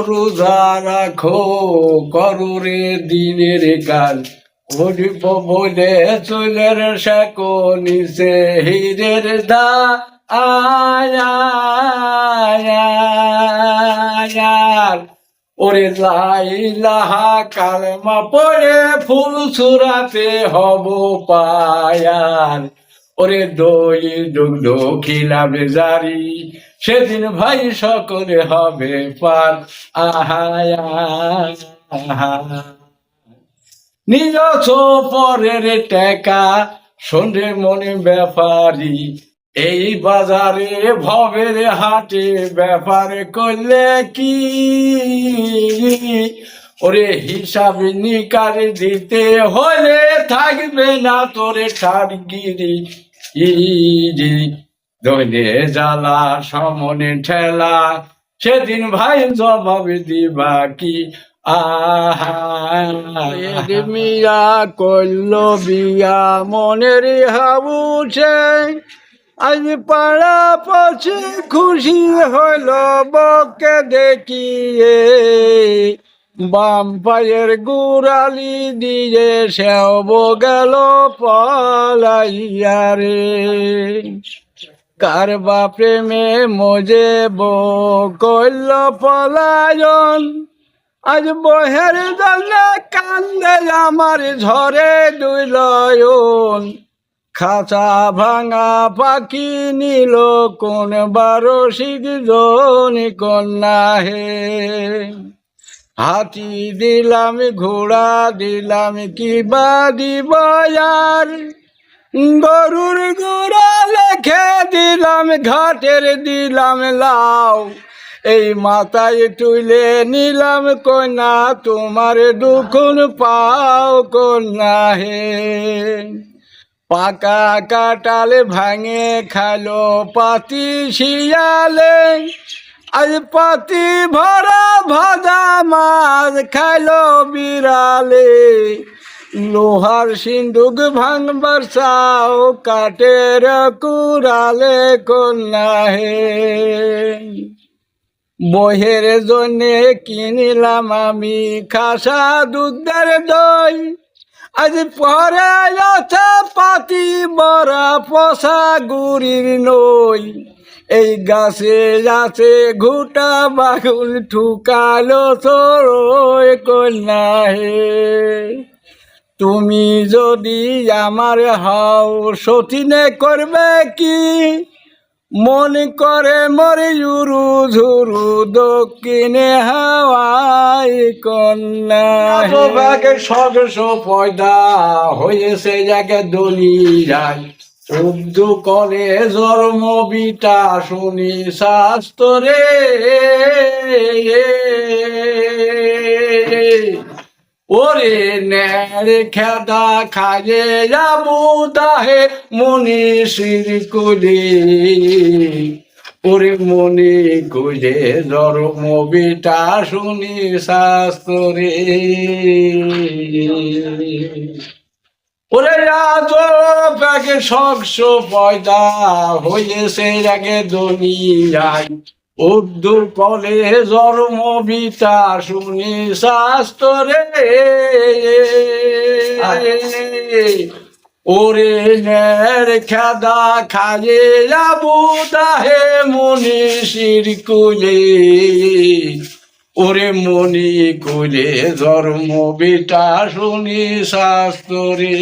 রোজা রাখো করুরে দিনের কাজ উঠিব বলে চুলের শেকো নিচে হীরের দা আয়ার ওরে লাইলাহা কালেমা পড়ে ফুল ছুড়াতে হব পায়ার ওরে দই দুগ্ধ খিলাবে জারি সেদিন ভাই সকলে হবে পার আহায়া নিজ পরের টেকা সন্ধে মনে ব্যাপারি এই বাজারে ভবের হাটে ব্যাপার করলে কি ওরে হিসাব নিকার দিতে হলে থাকবে না তোরে ঠারগিরি দলে জ্বালা সমনে ঠেলা সেদিন ভাই জবাব দিবা কি মিয়া করল বিয়া মনের হাবুছে আজ পাড়া পছে খুশি হইল বকে দেখিয়ে বাম পায়ের গুড়ালি দিয়ে সেব গেল পলাইয়া রে কারবা প্রেমে মজে কইল পলায়ন আজ বহের জলে কান্দে আমার ঝরে দুই লয়ন খাঁচা ভাঙা পাখি নিল কোন বারসিক জনি কন্যা হে হাতি দিলাম ঘোড়া দিলাম কি বা দিব আর গরুর গোড়া লেখে দিলাম ঘাটের দিলাম লাউ এই মাথায় তুলে নিলাম কন্যা তোমার দুখুন পাও কন্যা হে পাকা কাটাল ভাঙে খালো পাতি শিয়ালে আজ পাতি ভরা ভাজা মাছ খালো বিড়ালে লোহার সিন্ধুক ভাঙবার চাও কাটের কুড়ালে কন্যা হে বহের জন্যে কিনিলাম আমি খাসা দুধের দই আজ পরে আছে পাতি বড়া পশা গুড়ির নই এই গাছে আছে ঘুটা বাগুল ঠুকালো চড়ই কন্যা হে তুমি যদি আমার হও সতীনে করবে কি মন করে মরে জুরু ঝুরু দক্ষিণে হাওয়াই কন্যা সদস্য পয়দা হয়েছে জায়গা দলি যায় উর্দু করে জন্ম বিটা শুনি শাস্ত্রে ওরে ন্যার খেদা খায়ে যাবো দাহে মনি শির কুলে ওরে মনি কুলে ধর্ম বিটা শুনি শাস্ত্রে ওরে রাজ ব্যাগে শখস পয়দা হয়েছে আগে দুনিয়ায় উর্দু কলে জন্ম বিতা শুনি শাস্ত্রে ওরে নের খেদা খায়ে যাবো তাহে মনি শির কুলে ওরে মনি কুলে ধর্ম বিটা শুনি শাস্ত্রে